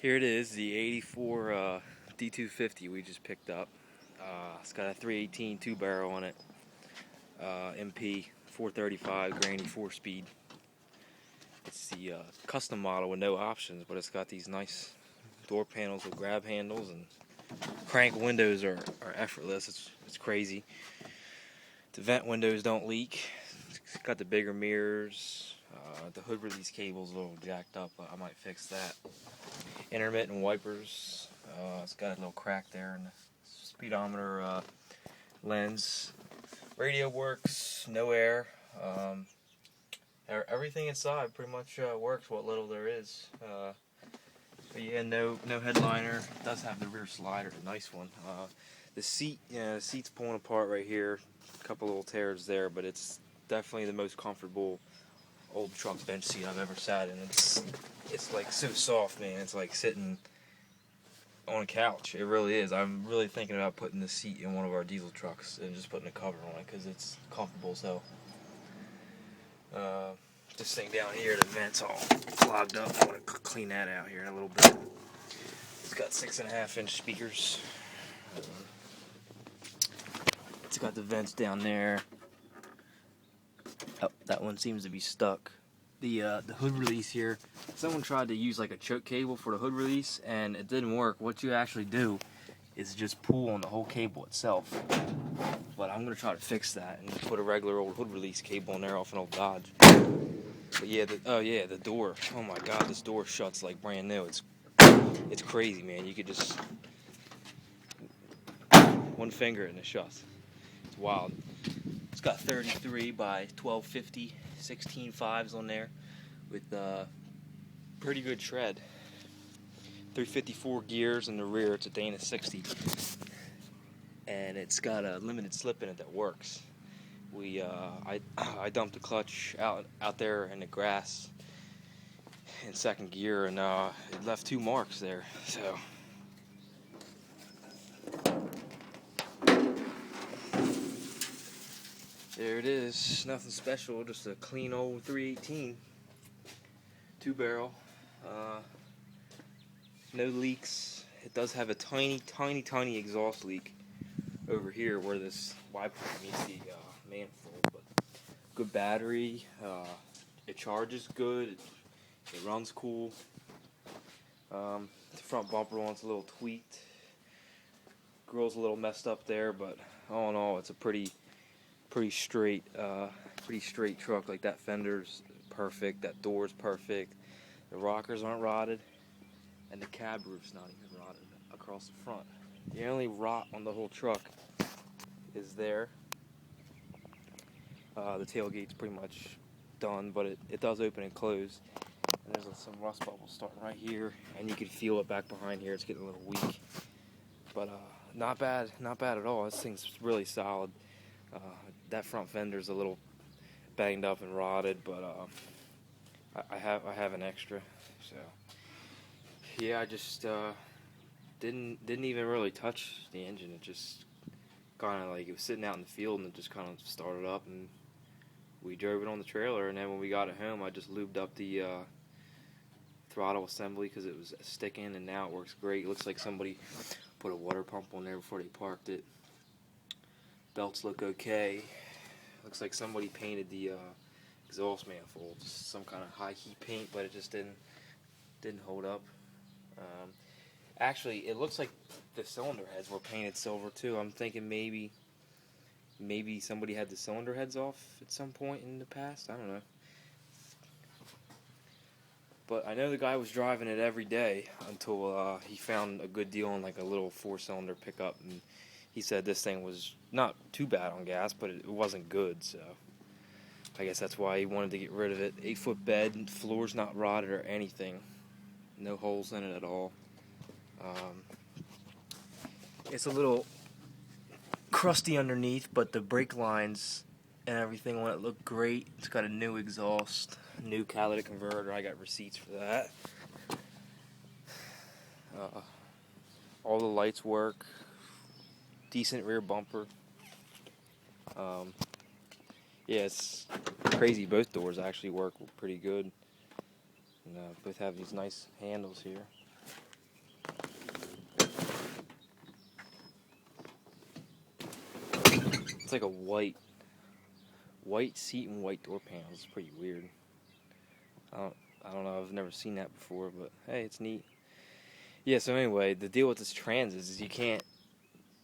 Here it is, the 84 D250 we just picked up. It's got a 318 two-barrel on it, MP 435 granny 4-speed. It's the custom model with no options, but it's got these nice door panels with grab handles, and crank windows are effortless. It's crazy. The vent windows don't leak. It's got the bigger mirrors. The hood release cable's a little jacked up, but I might fix that. Intermittent wipers. It's got a little crack there in the speedometer lens. Radio works, no air. Everything inside pretty much works, what little there is. But yeah, no headliner. It does have the rear slider, a nice one. The seat's pulling apart right here. A couple little tears there, but it's definitely the most comfortable old truck bench seat I've ever sat in. It's like so soft, man. It's like sitting on a couch. It really is. I'm really thinking about putting the seat in one of our diesel trucks and just putting a cover on it because it's comfortable as hell. This thing down here, the vent's all clogged up. I want to clean that out here in a little bit. It's got 6.5-inch speakers. It's got the vents down there. Oh, that one seems to be stuck. The hood release here, someone tried to use like a choke cable for the hood release and it didn't work. What you actually do is just pull on the whole cable itself. But I'm going to try to fix that and put a regular old hood release cable in there off an old Dodge. But yeah, the door. Oh my God, this door shuts like brand new. It's crazy, man. You could just one finger and it shuts. It's wild. It's got 33 by 1250, 16 5s on there with pretty good tread. 354 gears in the rear. It's a Dana 60. And it's got a limited slip in it that works. I dumped the clutch out there in the grass in second gear, and it left 2 marks there. So there it is. Nothing special, just a clean old 318 two-barrel. No leaks. It does have a tiny exhaust leak over here where this wiper meets the manifold, but good battery. It charges good. It runs cool. The front bumper one's a little tweaked. Grill's a little messed up there, but all in all, it's a pretty straight truck. Like that fender's perfect. That door's perfect. The rockers aren't rotted, and the cab roof's not even rotted across the front. The only rot on the whole truck is there. The tailgate's pretty much done, but it does open and close. And there's some rust bubbles starting right here, and you can feel it back behind here. It's getting a little weak, but not bad at all. This thing's really solid. That front fender's a little banged up and rotted, but I have an extra. So yeah, I just didn't even really touch the engine. It just kind of like, it was sitting out in the field and it just kind of started up, and we drove it on the trailer. And then when we got it home, I just lubed up the throttle assembly because it was sticking, and now it works great. It looks like somebody put a water pump on there before they parked it. Belts look okay. Looks like somebody painted the exhaust manifold, just some kind of high heat paint, but it just didn't hold up. Actually, it looks like the cylinder heads were painted silver too. I'm thinking maybe somebody had the cylinder heads off at some point in the past. I don't know. But I know the guy was driving it every day until he found a good deal on like a little 4-cylinder pickup, and he said this thing was not too bad on gas, but it wasn't good, so I guess that's why he wanted to get rid of it. 8-foot bed, floor's not rotted or anything. No holes in it at all. It's a little crusty underneath, but the brake lines and everything on it look great. It's got a new exhaust, new catalytic converter. I got receipts for that. All the lights work. Decent rear bumper. Yeah, it's crazy. Both doors actually work pretty good. And both have these nice handles here. like a white seat and white door panels. It's pretty weird. I don't know. I've never seen that before, but hey, it's neat. Yeah. So anyway, the deal with this trans is you can't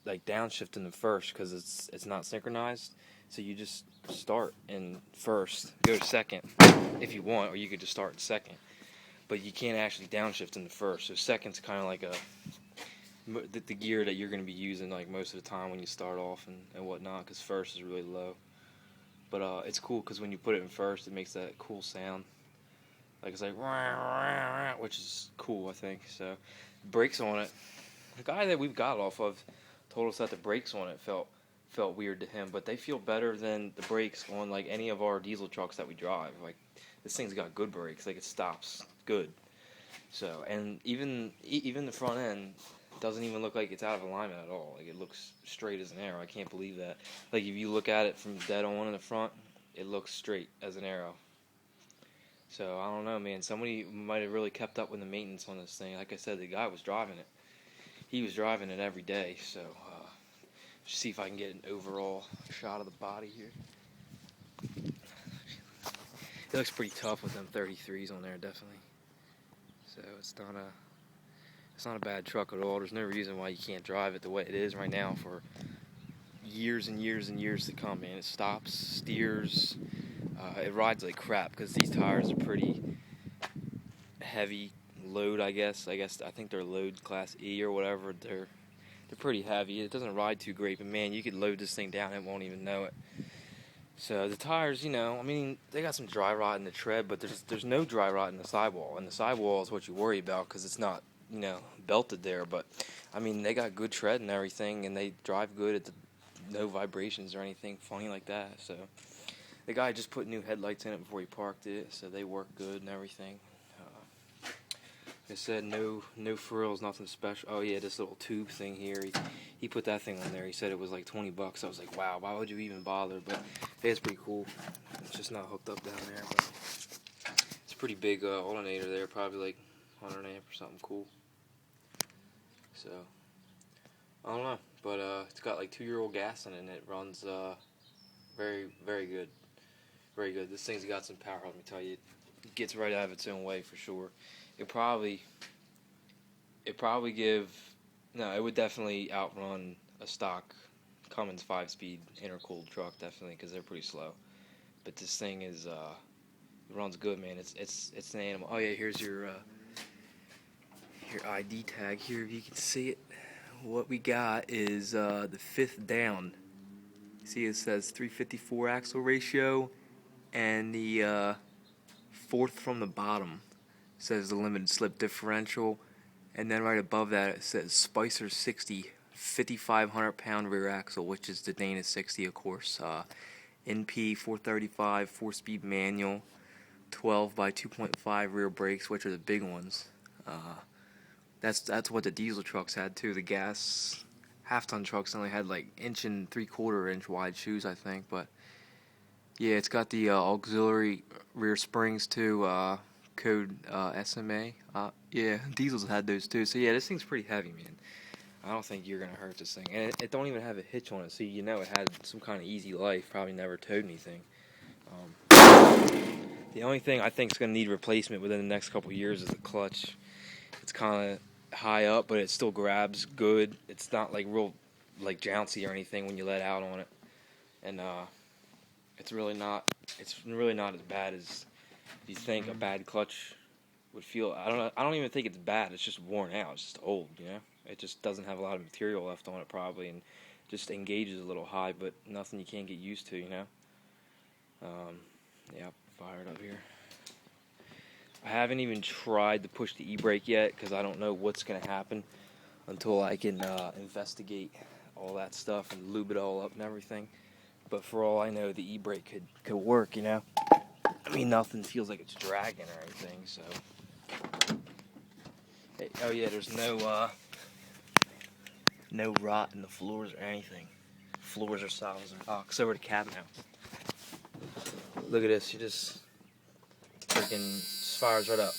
like downshift in the first because it's not synchronized. So you just start in first, go to second if you want, or you could just start in second. But you can't actually downshift in the first. So second's kind of like the gear that you're going to be using like most of the time when you start off and whatnot, because first is really low. But it's cool because when you put it in first, it makes that cool sound. Like it's like, which is cool, I think. So, brakes on it. The guy that we've got off of told us that the brakes on it felt weird to him, but they feel better than the brakes on like any of our diesel trucks that we drive. Like this thing's got good brakes. Like it stops good. So, and even the front end doesn't even look like it's out of alignment at all. Like it looks straight as an arrow. I can't believe that. Like if you look at it from dead on in the front, it looks straight as an arrow. So, I don't know, man. Somebody might have really kept up with the maintenance on this thing. Like I said, the guy was driving it. He was driving it every day. So, see if I can get an overall shot of the body here. It looks pretty tough with them 33s on there, definitely. So, it's not a bad truck at all. There's no reason why you can't drive it the way it is right now for years and years and years to come, man. It stops, steers. It rides like crap because these tires are pretty heavy load, I guess. I think they're load class E or whatever. They're pretty heavy. It doesn't ride too great, but man, you could load this thing down and it won't even know it. So the tires, I mean, they got some dry rot in the tread, but there's no dry rot in the sidewall. And the sidewall is what you worry about because it's not, belted there. But I mean, they got good tread and everything, and they drive good at no vibrations or anything funny like that. So. The guy just put new headlights in it before he parked it, so they work good and everything. Like I said, no frills, nothing special. Oh yeah, this little tube thing here. He put that thing on there. He said it was like $20. I was like, wow, why would you even bother? But hey, it's pretty cool. It's just not hooked up down there. But it's a pretty big alternator there, probably like 100 amp or something cool. So I don't know, but it's got like 2-year-old gas in it, and it runs very, very good. Very good. This thing's got some power, let me tell you. It gets right out of its own way for sure. It would definitely outrun a stock Cummins 5-speed intercooled truck, definitely, because they're pretty slow. But this thing it runs good, man. It's an animal. Oh yeah, here's your ID tag here, if you can see it. What we got is the 5th down. See, it says 354 axle ratio. And the 4th from the bottom says the limited slip differential. And then right above that it says Spicer 60, 5,500 pound rear axle, which is the Dana 60, of course. NP 435, 4-speed manual, 12 by 2.5 rear brakes, which are the big ones. That's what the diesel trucks had too. The gas half-ton trucks only had like 1 3/4 inch wide shoes, I think, but. Yeah, it's got the auxiliary rear springs too, code SMA. Yeah, diesels had those too. So yeah, this thing's pretty heavy, man. I don't think you're going to hurt this thing. And it don't even have a hitch on it, so it had some kind of easy life. Probably never towed anything. The only thing I think is going to need replacement within the next couple of years is the clutch. It's kind of high up, but it still grabs good. It's not like real like jouncy or anything when you let out on it. And it's really not as bad as you think a bad clutch would feel. I don't even think it's bad. It's just worn out. It's just old, It just doesn't have a lot of material left on it probably, and just engages a little high, but nothing you can't get used to, Yeah, fire it up here. I haven't even tried to push the e-brake yet because I don't know what's going to happen until I can investigate all that stuff and lube it all up and everything. But for all I know, the e-brake could work, I mean, nothing feels like it's dragging or anything, so. Hey, oh yeah, there's no rot in the floors or anything. Floors are solid as a rock. So are the cabin house. Look at this, you just freaking fires right up.